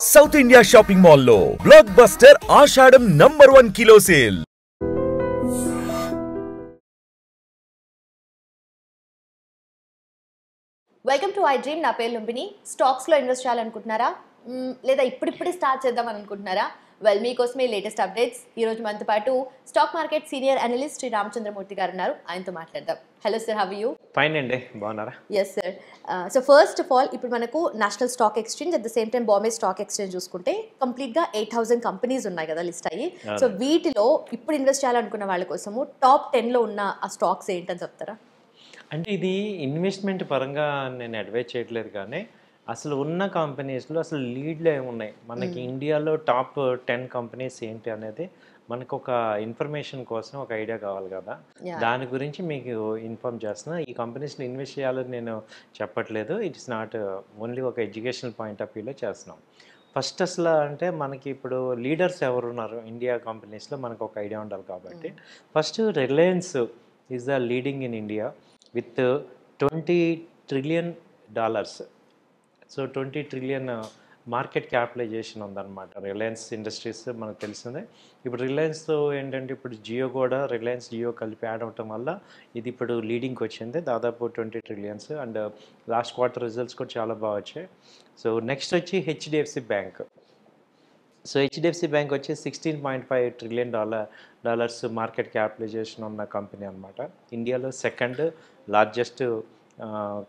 South India shopping మాల్లో blockbuster Ashadham #1 kilo sale. Welcome to ఐ డ్రీమ్. నా పేరు లుంబిని. స్టాక్స్లో ఇన్వెస్ట్ చేయాలనుకుంటున్నారా, లేదా ఇప్పుడిప్పుడే స్టార్ట్ చేద్దాం అనుకుంటున్నారా? వెల్, మీకోసమే లేటెస్ట్ అప్డేట్స్. ఈరోజు మనతో పాటు stock market senior analyst Shri Ramachandramurthy garu ఉన్నారు. ఆయనతో మాట్లాడదాం. Hello sir, how are you? Fine అండి, బాగున్నారా? Yes sir. So first of all, ఇప్పుడు మనకు national stock exchange, at the same time Bombay stock exchange చూసుకుంటే కంప్లీట్గా 8,000 కంపెనీస్ ఉన్నాయి కదా లిస్ట్ అయ్యి. సో వీటిలో ఇప్పుడు ఇన్వెస్ట్ చేయాలనుకున్న వాళ్ళ కోసము టాప్ 10లో ఉన్న ఆ స్టాక్స్ ఏంటని చెప్తారా? అంటే ఇది ఇన్వెస్ట్మెంట్ పరంగా నేను అడ్వైజ్ చేయట్లేదు, కానీ అసలు ఉన్న కంపెనీస్లో అసలు లీడ్లో ఏమున్నాయి, మనకి ఇండియాలో టాప్ 10 కంపెనీస్ ఏంటి అనేది మనకు ఒక ఇన్ఫర్మేషన్ కోసం ఒక ఐడియా కావాలి కదా. దాని గురించి మీకు ఇన్ఫార్మ్ చేస్తున్నా. ఈ కంపెనీస్లో ఇన్వెస్ట్ చేయాలని నేను చెప్పట్లేదు. ఇట్స్ నాట్ ఓన్లీ ఒక ఎడ్యుకేషనల్ పాయింట్ ఆఫ్ వ్యూలో చేస్తున్నాం. ఫస్ట్ అసలు అంటే మనకి ఇప్పుడు లీడర్స్ ఎవరు ఉన్నారు ఇండియా కంపెనీస్లో మనకు ఒక ఐడియా ఉండాలి కాబట్టి, first Reliance is the leading in India with $20 trillion. So 20 trillion market capitalization ఉందన్నమాట రిలయన్స్ ఇండస్ట్రీస్. మనకు తెలిసిందే. ఇప్పుడు రిలయన్స్తో ఏంటంటే ఇప్పుడు జియో కూడా, రిలయన్స్ జియో కలిపి యాడ్ అవటం వల్ల ఇది ఇప్పుడు లీడింగ్కి వచ్చింది, దాదాపు 20 trillion. And last quarter results కూడా చాలా బాగా వచ్చాయి. సో నెక్స్ట్ వచ్చి HDFC bank. So HDFC bank వచ్చి $16.5 trillion మార్కెట్ క్యాపిటలైజేషన్ ఉన్న కంపెనీ అనమాట. ఇండియాలో సెకండ్ లార్జెస్ట్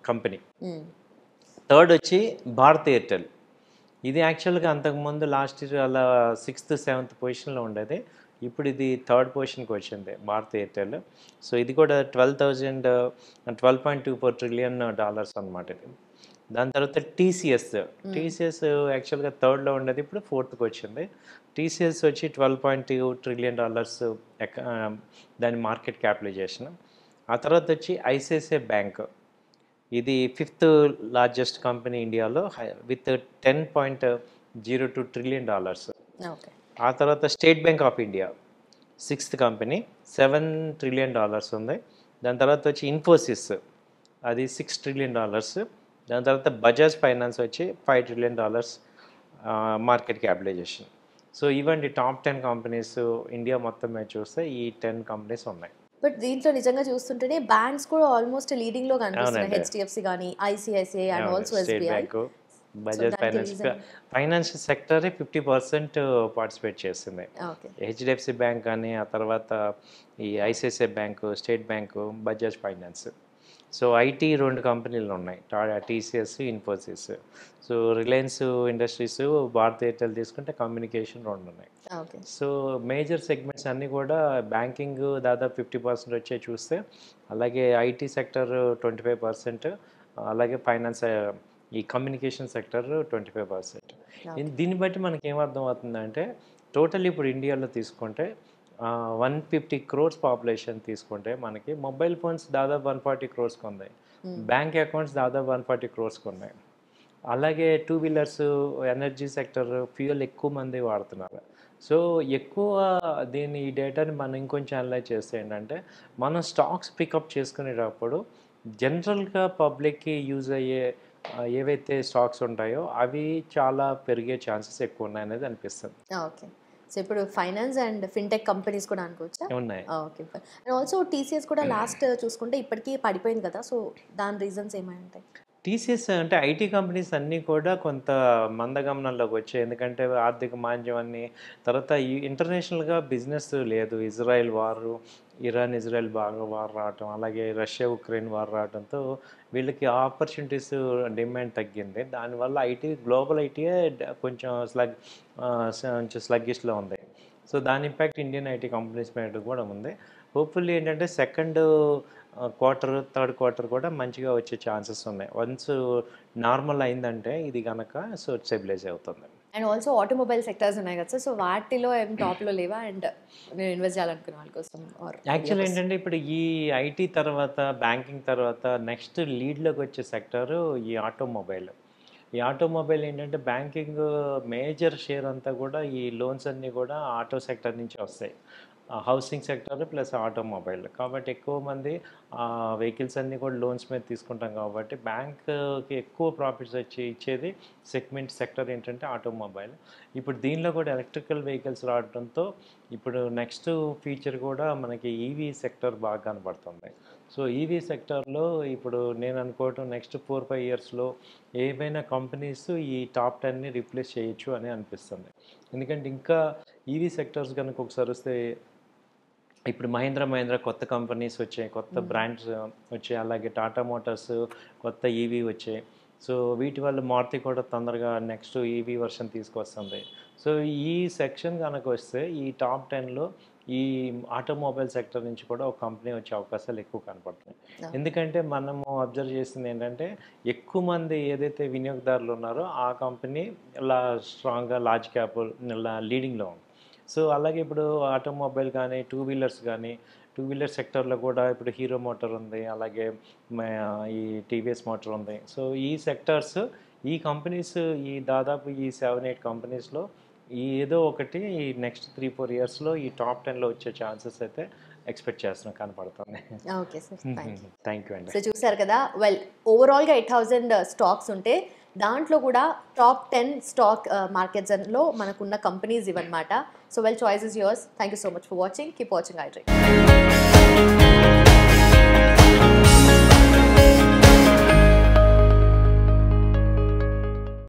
కంపెనీ. థర్డ్ వచ్చి భారత్ ఎయిర్టెల్. ఇది యాక్చువల్గా అంతకుముందు లాస్ట్ ఇయర్ అలా 6th 7th పొజిషన్లో ఉండేది. ఇప్పుడు ఇది థర్డ్ పొజిషన్కి వచ్చింది భారత్ ఎయిర్టెల్. సో ఇది కూడా 12.24 trillion అనమాట ఇది. దాని తర్వాత టీసీఎస్ యాక్చువల్గా థర్డ్లో ఉండేది, ఇప్పుడు ఫోర్త్కి వచ్చింది. టీసీఎస్ వచ్చి $12.2 trillion దాని మార్కెట్ క్యాపిటలైజేషన్. ఆ తర్వాత వచ్చి ఐసిఐసిఐ బ్యాంక్. ఇది 5th లార్జెస్ట్ కంపెనీ ఇండియాలో విత్ $10.02 trillion. ఆ తర్వాత state bank of India 6th company, $7 trillion ఉంది. దాని తర్వాత వచ్చి ఇన్ఫోసిస్, అది $6 trillion. దాని తర్వాత బజాజ్ ఫైనాన్స్ వచ్చి $5 trillion మార్కెట్ క్యాపిటలైజేషన్. సో ఇవండి టాప్ 10 కంపెనీస్ ఇండియా మొత్తం మీద చూస్తే ఈ 10 కంపెనీస్ ఉన్నాయి. బట్ దీంట్లో నిజంగా చూస్తుంటేనే బ్యాంక్స్ కూడా ఆల్మోస్ట్ లీడింగ్ లో కనిపిస్తున్నాయి. హెచ్డిఎఫ్సి కానీ, ICICI and also SBI. Bajaj financial సెక్టరే 50% పార్టిసిపేట్ చేస్తుంది. హెచ్డిఎఫ్సి బ్యాంక్ కానీ, ఆ తర్వాత ఈ ICICI bank, state bank, Bajaj finance. So IT 2 కంపెనీలు ఉన్నాయి, TCS, Infosys. So Reliance industries, Bharat Airtel తీసుకుంటే కమ్యూనికేషన్ 2 ఉన్నాయి. సో మేజర్ సెగ్మెంట్స్ అన్నీ కూడా బ్యాంకింగ్ దాదాపు 50% వచ్చే చూస్తే, అలాగే ఐటీ సెక్టర్ 25%, అలాగే ఫైనాన్స్ ఈ కమ్యూనికేషన్ సెక్టర్ 25%. దీన్ని బట్టి మనకి ఏమర్థం అవుతుందంటే, టోటల్ ఇప్పుడు ఇండియాలో తీసుకుంటే 150 crores పాపులేషన్ తీసుకుంటే మనకి మొబైల్ ఫోన్స్ దాదాపు 140 crores ఉన్నాయి, బ్యాంక్ అకౌంట్స్ దాదాపు 140 crores ఉన్నాయి. అలాగే 2 వీలర్స్, ఎనర్జీ సెక్టర్, ఫ్యూయల్ ఎక్కువ మంది వాడుతున్నారు. సో ఎక్కువ ఈ డేటాని మనం ఇంకొంచెం అనలైజ్ చేస్తే ఏంటంటే, మనం స్టాక్స్ పికప్ చేసుకునేటప్పుడు జనరల్గా పబ్లిక్కి యూజ్ అయ్యే ఏవైతే స్టాక్స్ ఉంటాయో అవి చాలా పెరిగే ఛాన్సెస్ ఎక్కువ ఉన్నాయనేది అనిపిస్తుంది. ఓకే. సో ఇప్పుడు ఫైనాన్స్ అండ్ ఫిన్టెక్ కంపెనీస్ కూడా అనుకోవచ్చా? ఉన్నాయి. ఓకే. అండ్ ఆల్సో టీసీఎస్ కూడా లాస్ట్ చూసుకుంటే ఇప్పటికీ పడిపోయింది కదా. సో దాని రీజన్స్ ఏమై ఉంటాయి? టీసీఎస్ అంటే ఐటీ కంపెనీస్ అన్నీ కూడా కొంత మందగమనంలోకి వచ్చాయి, ఎందుకంటే ఆర్థిక మాంద్యం అన్ని. తర్వాత ఇంటర్నేషనల్గా బిజినెస్ లేదు. ఇజ్రాయెల్ వారు, ఇరాన్ బాగా వార్ రావటం, అలాగే రష్యా ఉక్రెయిన్ వార్ రావడంతో వీళ్ళకి ఆపర్చునిటీస్ డిమాండ్ తగ్గింది. దానివల్ల గ్లోబల్ ఐటీయే కొంచెం స్లగ్గిష్లో ఉంది. సో దాని ఇంపాక్ట్ ఇండియన్ ఐటీ కంపెనీస్ మీద కూడా ఉంది. హోప్ఫుల్లీ ఏంటంటే సెకండ్ క్వార్టర్, థర్డ్ క్వార్టర్ కూడా మంచిగా వచ్చే ఛాన్సెస్ ఉన్నాయి. వన్స్ నార్మల్ అయిందంటే ఇది కనుక సో స్టెబిలైజ్ అవుతుంది. అండ్ ఆల్సో ఆటోమొబైల్ సెక్టర్స్ ఉన్నాయి కదా, సో వాటిలో ఏం టాప్లో లేవా? అండ్ నేను ఇన్వెస్ట్ చేయాలనుకున్న వాళ్ళ కోసం యాక్చువల్ ఏంటంటే ఇప్పుడు ఈ ఐటీ తర్వాత, బ్యాంకింగ్ తర్వాత నెక్స్ట్ లీడ్లోకి వచ్చే సెక్టర్ ఈ ఆటోమొబైల్. ఈ ఆటోమొబైల్ ఏంటంటే బ్యాంకింగ్ మేజర్ షేర్ అంతా కూడా, ఈ లోన్స్ అన్నీ కూడా ఆటో సెక్టర్ నుంచి వస్తాయి. Housing sector plus automobile. కాబట్టి ఎక్కువ మంది వెహికల్స్ అన్నీ కూడా లోన్స్ మీద తీసుకుంటాం కాబట్టి బ్యాంక్కి ఎక్కువ ప్రాఫిట్స్ ఇచ్చేది సెక్టర్ ఏంటంటే ఆటోమొబైల్. ఇప్పుడు దీనిలో కూడా ఎలక్ట్రికల్ వెహికల్స్ రావడంతో ఇప్పుడు నెక్స్ట్ ఫీచర్ కూడా మనకి ఈవీ సెక్టర్ బాగా కనబడుతుంది. సో ఈవీ సెక్టర్లో ఇప్పుడు నేను అనుకోవటం నెక్స్ట్ 4-5 ఇయర్స్లో ఏవైనా కంపెనీస్ ఈ టాప్ 10ని రీప్లేస్ చేయొచ్చు అని అనిపిస్తుంది. ఎందుకంటే ఇంకా ఈవీ సెక్టర్స్ కనుక ఒకసారి వస్తే ఇప్పుడు మహీంద్రా కొత్త కంపెనీస్ వచ్చాయి, కొత్త బ్రాండ్స్ వచ్చాయి, అలాగే టాటా మోటార్స్ కొత్త ఈవీ వచ్చాయి. సో వీటి వల్ల మారుతి కూడా తొందరగా నెక్స్ట్ ఈవీ వర్షన్ తీసుకొస్తుంది. సో ఈ సెక్షన్ కనుక వస్తే ఈ టాప్ 10లో ఈ ఆటోమొబైల్ సెక్టర్ నుంచి కూడా ఒక కంపెనీ వచ్చే అవకాశాలు ఎక్కువ కనపడుతున్నాయి. ఎందుకంటే మనము అబ్జర్వ్ చేసింది ఏంటంటే ఎక్కువ మంది ఏదైతే వినియోగదారులు ఉన్నారో ఆ కంపెనీ ఇలా స్ట్రాంగ్గా లార్జ్ క్యాప్ ఇలా లీడింగ్లో ఉంది. సో అలాగే ఇప్పుడు ఆటోమొబైల్ కానీ టూ వీలర్ సెక్టర్లో కూడా ఇప్పుడు హీరో మోటార్ ఉంది, అలాగే ఈ టీవీఎస్ మోటార్ ఉంది. సో ఈ సెక్టర్స్ ఈ కంపెనీస్ ఈ దాదాపు ఈ 7-8 కంపెనీస్లో ఏదో ఒకటి ఈ నెక్స్ట్ 3-4 ఇయర్స్లో ఈ టాప్ 10లో వచ్చే ఛాన్సెస్ అయితే ఎక్స్పెక్ట్ చేస్తున్నాం, కనపడుతుంది. ఓకే సార్, థ్యాంక్ యూ అండి. సో చూసారు కదా, ఓవరాల్గా 8,000 స్టాక్స్ ఉంటే దాంట్లో కూడా టాప్ 10 స్టాక్ మార్కెట్స్లో మనకున్న కంపెనీస్ ఇవన్నమాట. So choice is yours. Thank you so much for watching. Keep watching iDream.